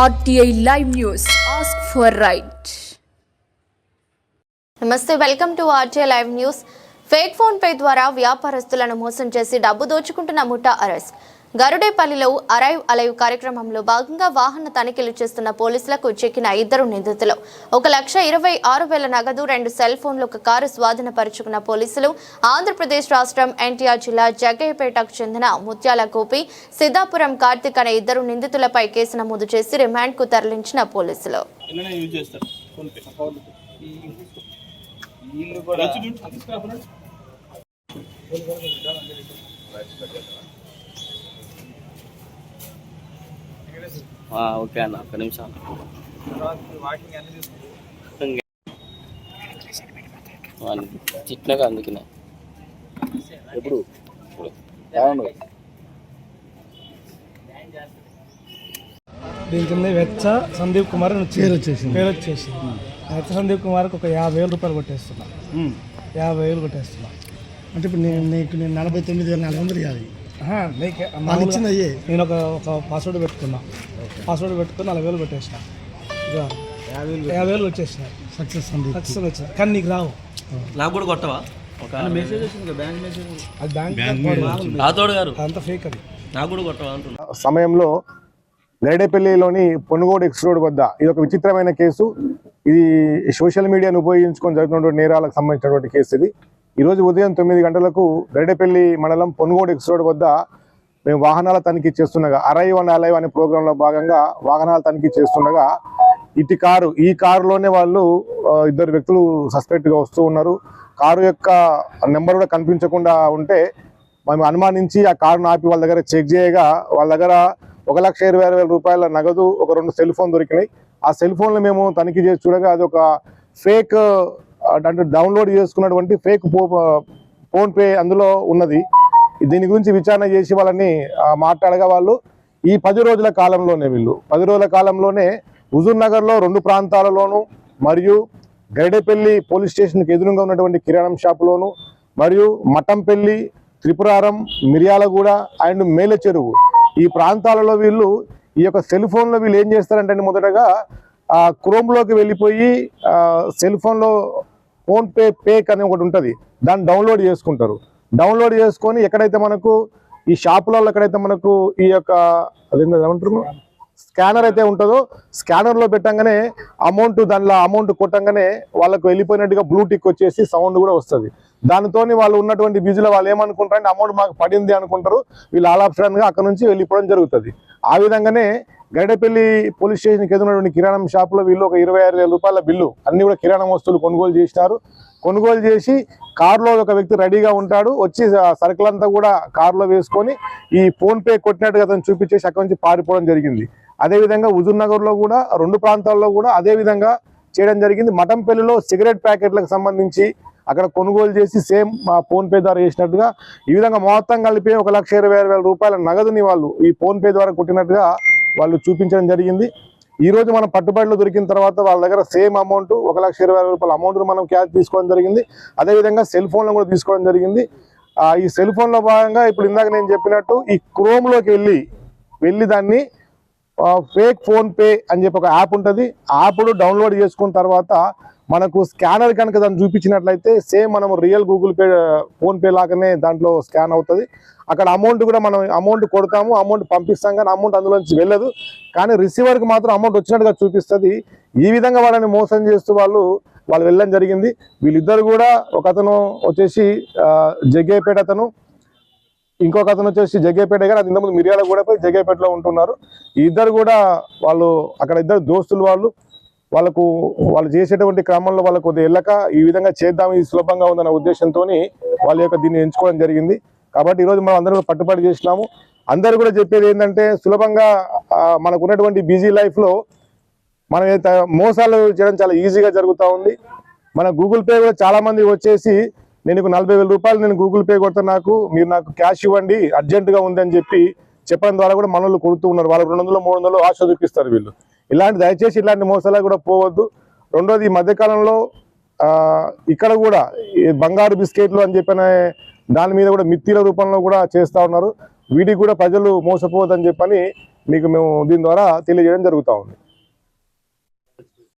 RTI Live News. Ask for right. నమస్తే, welcome to RTI Live News. Fake phone pay ద్వారా వ్యాపారస్తులను మోసం చేసి డబ్బు దోచుకుంటున్న ముఠా అరెస్ట్. గరుడేపల్లిలో అరైవ్ అలైవ్ కార్యక్రమంలో భాగంగా వాహన తనిఖీలు చేస్తున్న పోలీసులకు చిక్కిన ఇద్దరు నిందితులు 1,26,000 నగదు, 2 సెల్ ఫోన్లు, ఒక కారు స్వాధీనపరుచుకున్న పోలీసులు ఆంధ్రప్రదేశ్ రాష్ట్రం ఎన్టీఆర్ జిల్లా జగ్గయ్యపేటకు చెందిన ముత్యాల గోపి, సిద్ధాపురం కార్తిక్ అనే ఇద్దరు నిందితులపై కేసు నమోదు చేసి రిమాండ్కు తరలించిన పోలీసులు. ఓకే అన్న, ఒక్క నిమిషం. చిట్నగా అందుకనే ఎప్పుడు దీని కింద వెచ్చ సందీప్ కుమార్ పేరు వచ్చేసి వెచ్చ సందీప్ కుమార్కి ఒక 50,000 రూపాయలు కొట్టేస్తున్నా. 50,000 కొట్టేస్తున్నా అంటే ఇప్పుడు నేను 49,450 నేను ఒక పాస్వర్డ్ పెట్టుకున్నా. పాస్వర్డ్ పెట్టుకుని 40,000 కొట్టేసిన. 50,000 వచ్చేసిన. సక్సెస్ వచ్చింది. కానీ నీకు రావు. నాకు కూడా కొట్టవా? మెసేజ్ వచ్చింది, బ్యాంక్ మెసేజ్. అది బ్యాంక్ గారు అంత ఫేక్. అది నాకు కూడా కొట్టవా అంటున్నా. సమయంలో గరిడేపల్లిలోని పొనుగోడు ఎక్స్ రోడ్ వద్ద ఇది ఒక విచిత్రమైన కేసు. ఇది సోషల్ మీడియాను ఉపయోగించుకొని జరుగుతున్నటువంటి నేరాలకు సంబంధించినటువంటి కేసు. ఇది ఈరోజు ఉదయం 9 గంటలకు గరిడేపల్లి మండలం పొనుగోడు ఎక్స్ రోడ్ వద్ద మేము వాహనాల తనిఖీ చేస్తుండగా అరైవ్ అండ్ అలైవ్ అనే ప్రోగ్రాంలో భాగంగా వాహనాల తనిఖీ చేస్తుండగా ఈ కారులోనే వాళ్ళు ఇద్దరు వ్యక్తులు సస్పెక్ట్గా వస్తూ ఉన్నారు. కారు యొక్క నెంబర్ కూడా కనిపించకుండా ఉంటే మేము అనుమానించి ఆ కారును ఆపి వాళ్ళ దగ్గర చెక్ చేయగా వాళ్ళ దగ్గర 1,26,000 రూపాయల నగదు, ఒక 2 సెల్ ఫోన్ దొరికినాయి. ఆ సెల్ ఫోన్లు మేము తనిఖీ చేసి చూడగా అది ఒక ఫేక్, అంటే డౌన్లోడ్ చేసుకున్నటువంటి ఫేక్ ఫోన్ పే అందులో ఉన్నది. దీని గురించి విచారణ చేసి వాళ్ళని మాట్లాడగా వాళ్ళు ఈ 10 రోజుల కాలంలోనే హుజూర్ నగర్లో 2 ప్రాంతాలలోను మరియు గరిడేపల్లి పోలీస్ స్టేషన్కి ఎదురుగా ఉన్నటువంటి కిరాణం షాపులోను మరియు మఠంపల్లి, త్రిపురారం, మిర్యాలగూడ అండ్ మేలచెరువు ఈ ప్రాంతాలలో వీళ్ళు ఈ యొక్క సెల్ ఫోన్లో వీళ్ళు ఏం చేస్తారంటే మొదటగా క్రోమ్లోకి వెళ్ళిపోయి సెల్ ఫోన్లో ఫోన్ పేక్ అని ఒకటి ఉంటుంది, దాన్ని డౌన్లోడ్ చేసుకుంటారు. డౌన్లోడ్ చేసుకొని ఎక్కడైతే మనకు ఈ షాపులలో ఎక్కడైతే మనకు ఈ యొక్క అదేంటారు స్కానర్ అయితే ఉంటుందో స్కానర్లో పెట్టంగానే దానిలో అమౌంట్ కొట్టంగానే వాళ్ళకు వెళ్ళిపోయినట్టుగా బ్లూటిక్ వచ్చేసి సౌండ్ కూడా వస్తుంది. దానితో వాళ్ళు ఉన్నటువంటి బిజీలో వాళ్ళు ఏమనుకుంటారంటే అమౌంట్ మాకు పడింది అనుకుంటారు. వీళ్ళు ఆల్ ఆఫ్ సడన్గా అక్కడ నుంచి వెళ్ళిపోవడం జరుగుతుంది. ఆ విధంగానే గరిడేపల్లి పోలీస్ స్టేషన్కి ఎదురున్నటువంటి కిరాణం షాపులో వీళ్ళు ఒక 26,000 రూపాయల బిల్లు అన్ని కూడా కిరాణం వస్తువులు కొనుగోలు చేసినారు. కొనుగోలు చేసి కారులో ఒక వ్యక్తి రెడీగా ఉంటాడు, వచ్చి సరుకులంతా కూడా కారులో వేసుకొని ఈ ఫోన్ పే కొట్టినట్టుగా అతను చూపించేసి అక్కడి నుంచి పారిపోవడం జరిగింది. అదేవిధంగా హుజూర్ నగర్లో కూడా 2 ప్రాంతాల్లో కూడా అదే విధంగా చేయడం జరిగింది. మఠంపల్లిలో సిగరెట్ ప్యాకెట్లకు సంబంధించి అక్కడ కొనుగోలు చేసి సేమ్ ఫోన్ పే ద్వారా చేసినట్టుగా ఈ విధంగా మొత్తం కలిపి 1,26,000 రూపాయల నగదుని వాళ్ళు ఈ ఫోన్ పే ద్వారా కొట్టినట్టుగా వాళ్ళు చూపించడం జరిగింది. ఈ రోజు మనం పట్టుబడిలో దొరికిన తర్వాత వాళ్ళ దగ్గర సేమ్ అమౌంట్ 1,26,000 రూపాయల అమౌంట్ మనం క్యాష్ తీసుకోవడం జరిగింది. అదేవిధంగా సెల్ ఫోన్లు కూడా తీసుకోవడం జరిగింది. ఈ సెల్ ఫోన్లో భాగంగా ఇప్పుడు ఇందాక నేను చెప్పినట్టు ఈ క్రోమ్లోకి వెళ్ళి దాన్ని ఫేక్ ఫోన్ పే అని చెప్పి ఒక యాప్ ఉంటుంది. యాప్ డౌన్లోడ్ చేసుకున్న తర్వాత మనకు స్కానర్ కనుక దాన్ని చూపించినట్లయితే సేమ్ మనం real Google pay phone pay లాగానే దాంట్లో స్కాన్ అవుతుంది. అక్కడ అమౌంట్ కూడా మనం అమౌంట్ కొడతాము, అమౌంట్ పంపిస్తాం, కానీ అమౌంట్ అందులో నుంచి వెళ్ళదు. కానీ రిసీవర్కి మాత్రం అమౌంట్ వచ్చినట్టుగా చూపిస్తుంది. ఈ విధంగా వాళ్ళని మోసం చేస్తూ వాళ్ళు వెళ్ళడం జరిగింది. వీళ్ళిద్దరు కూడా ఒక అతను వచ్చేసి జగ్గయ్యపేట అతను, ఇంకొక అతను వచ్చేసి జగ్గయ్యపేట, కానీ అది ఇంతకుముందు మిర్యాల కూడా పోయి జగ్గయ్యపేటలో ఉంటున్నారు. ఈ ఇద్దరు కూడా వాళ్ళు అక్కడ ఇద్దరు దోస్తులు వాళ్ళు చేసేటువంటి క్రమంలో వాళ్ళకు కొద్దిగా వెళ్ళక ఈ విధంగా చేద్దాం, ఇది సులభంగా ఉందన్న ఉద్దేశంతో వాళ్ళ యొక్క దీన్ని ఎంచుకోవడం జరిగింది. కాబట్టి ఈరోజు మనం అందరూ పట్టుబడి చేసినాము. అందరూ కూడా చెప్పేది ఏంటంటే సులభంగా మనకు ఉన్నటువంటి బిజీ లైఫ్లో మనం మోసాలు చేయడం చాలా ఈజీగా జరుగుతూ ఉంది. మన గూగుల్ పే కూడా చాలామంది వచ్చేసి నేను 40,000 రూపాయలు నేను గూగుల్ పే కొడతా, మీరు నాకు క్యాష్ ఇవ్వండి అర్జెంటుగా ఉంది అని చెప్పడం ద్వారా కూడా మనోళ్ళు కొడుతూ ఉన్నారు. వాళ్ళకు 200, 300 ఆశ చూపిస్తారు వీళ్ళు. దయచేసి ఇలాంటి మోసాలకు కూడా పోవద్దు. రెండోది, ఈ మధ్యకాలంలో ఇక్కడ కూడా బంగారు బిస్కెట్లు అని చెప్పిన దాని మీద కూడా మిత్తిల రూపంలో కూడా చేస్తూ ఉన్నారు. వీటికి కూడా ప్రజలు మోసపోవద్దని చెప్పని మీకు మేము దీని ద్వారా తెలియజేయడం జరుగుతూ ఉంది.